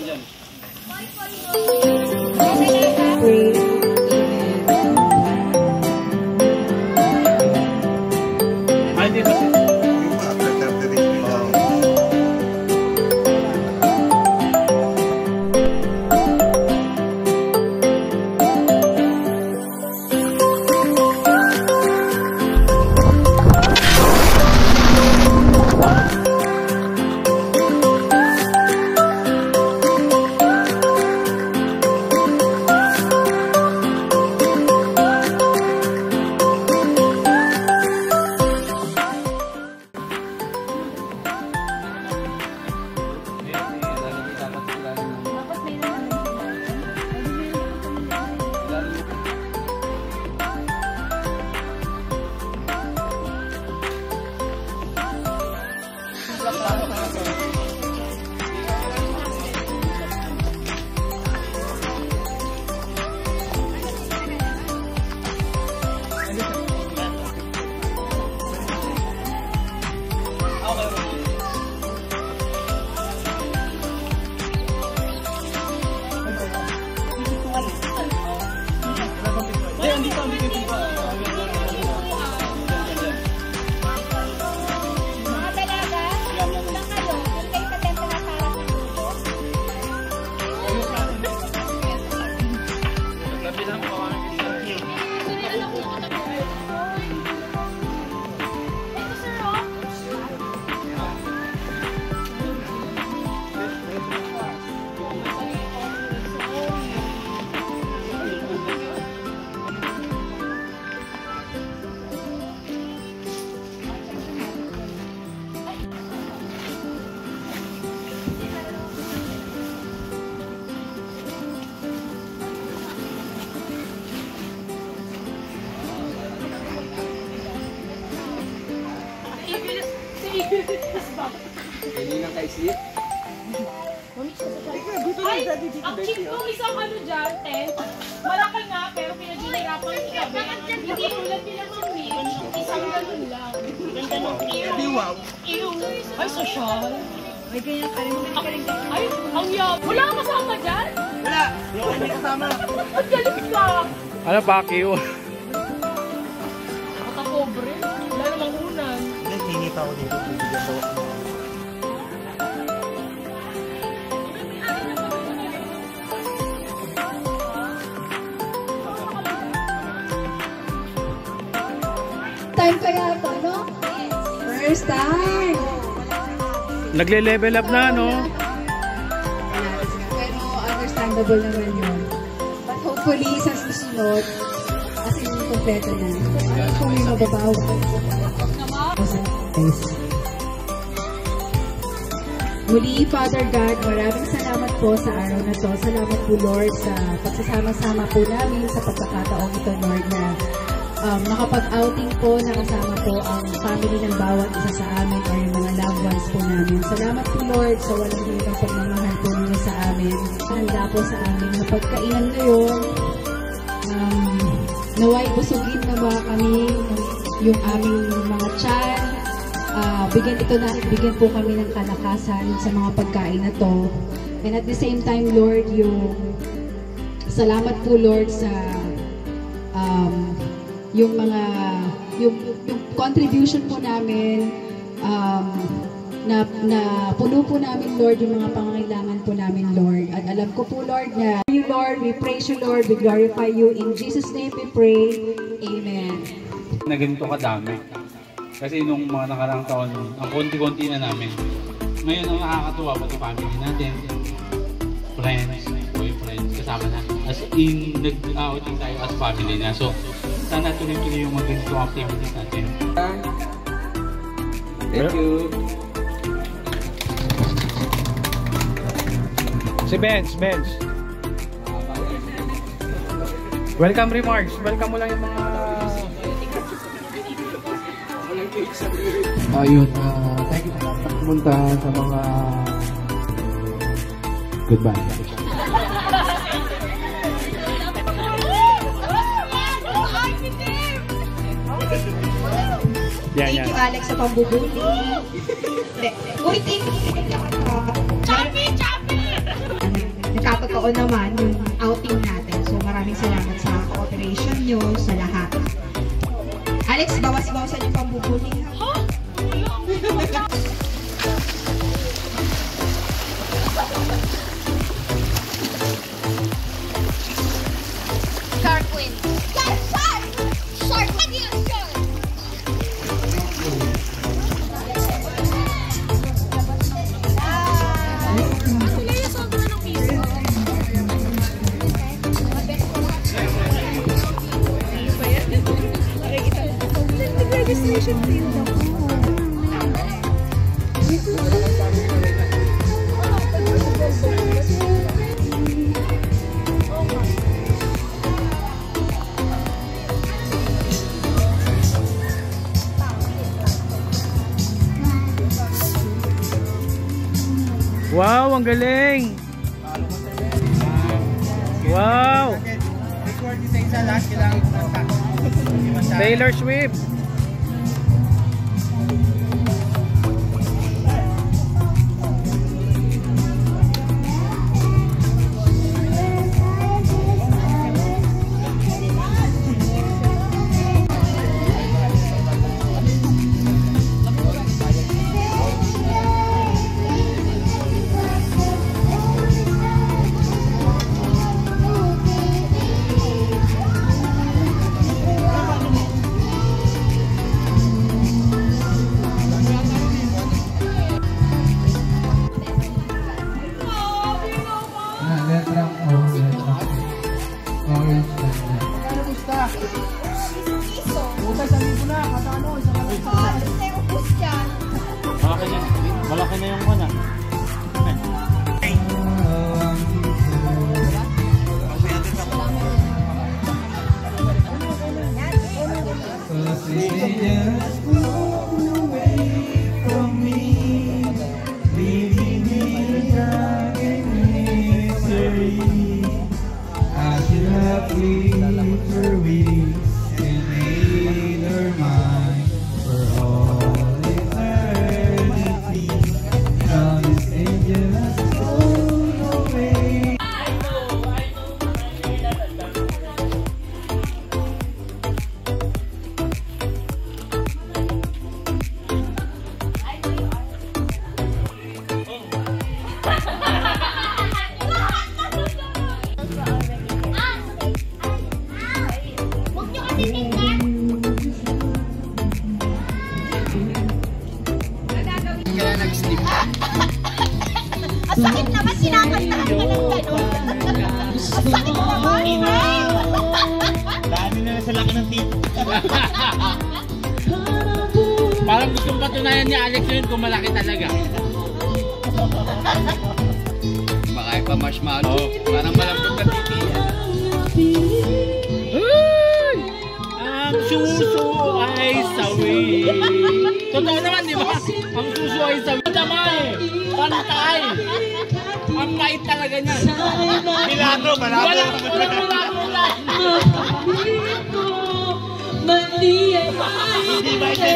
dyan. Ay, di ba siya? Kanina kay Slit. Ay, ang cheap ko isang ano dyan, tent. Malaki nga, pero pinaghihirapan ko kami. Hindi ulat nila mami. Isang ganun lang. Ganda ng Wow. Ay, social. Ay, ganyan ka rin. Ay, ang yab. Wala ka kasama dyan? Wala. Hindi kasama. Ang galing ka. Ano, Pacquiao? Makapobre. Wala namang unan. Hindi pa ako dito. Bibigyan daw ako. Time pa yata, no? First time! Nagle-level up na, no? Pero understandable naman yun. But hopefully, sa susunod, kasi kompleto na. Kung may mababaw. Muli, Father God, maraming salamat po sa araw na to. Salamat po, Lord, sa pagsasama-sama po namin sa pagkakataong ito, Lord, na nakapag-outing po, nakasama po ang family ng bawat isa sa amin or yung mga loved ones po namin. Salamat po, Lord, sa walang hanggang pagmamahal po ninyo sa amin. Handa po sa amin na pagkainan ngayon. Naway busugin na ba kami yung aming mga tiyan. Bigyan po kami ng kalakasan sa mga pagkain na to. And at the same time, Lord, salamat po, Lord, sa yung contribution po namin na puno po namin, Lord, yung mga pangangailangan po namin, Lord. At alam ko po, Lord, na you, Lord, we praise you, Lord, we glorify you. In Jesus' name we pray. Amen. Na ganito kadami. Kasi nung mga nakarang taon, ang konti-konti na namin. Ngayon, ang nakakatuwa pati family natin, friends, boyfriends, kasama na. As in, nag-outing tayo as family na. So, sana tuloy-tuloy yung mga ganito activities natin. Thank you. Si Benz. Welcome remarks. Welcome mo lang yung mga... Ayun, thank you sa pagpunta sa mga... Goodbye. Thank you, Alex, sa pambubuli. Uy, thank you. Choppy! taon naman yung outing natin. So maraming salamat sa cooperation nyo sa lahat. Alex, bawas-bawasan yung pambubuli. Ha? Shark win. Yes, shark! Shark! Lagi ang shark! Registration field ako. Wow, ang galing! Wow! Taylor Swift! Malaki na yung mana. Ang sakit naman, sinakantahan ka ng gano'n. Ang sakit naman. Dami na sa laki ng tito. Parang gustong patunayan ni Alex yun kung malaki talaga. Baka pa marshmallow. Parang malambot na titi. Ang suso ay sawi. Totoo naman, di ba? Ang suso ay sawi. Damay! Pantay! Ang mait talaga niyan. Milagro, malabo. Walang milagro lang. Hindi ba ito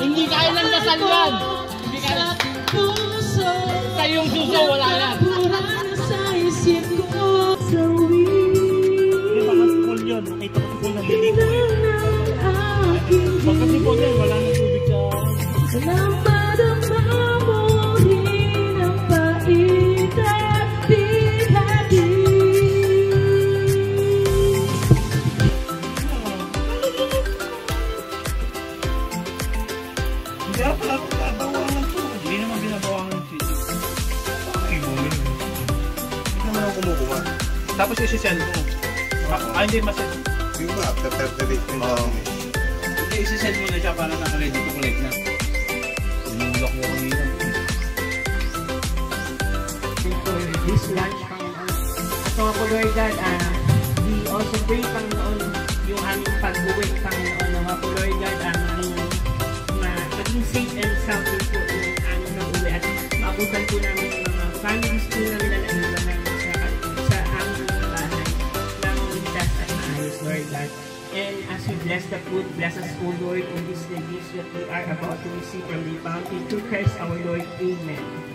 Hindi kaya ng dasal yan. Hindi kaya. Sa iyong suso, wala yan. Hindi ba kasi pool yun? Nakita ko pool ng lilig ko eh. Pag kasi pool yan, wala nang tubig sa... Hindi naman binabawangan ng sisi. Hindi naman ako kumukuha. Tapos isi-send mo. Hindi masend. Yung ba, after 30 days ko na. Hindi, isi-send mo na siya para naka-ready to collect na. Sinulak mo kanina. This lunch, Panginoon. At mga po, Lord God, we also pray, Panginoon, yung aming pag-uwi, Panginoon, mga po, Lord God, maging safe and sound po yung aming pag-uwi at maabutan po namin yung mga families po namin na naiwan namin sa aming bahay ng ligtas at maayos, Lord God. And as we bless the food, bless us, O Lord, in this dish that we are about to receive from the bounty through Christ our Lord. Amen.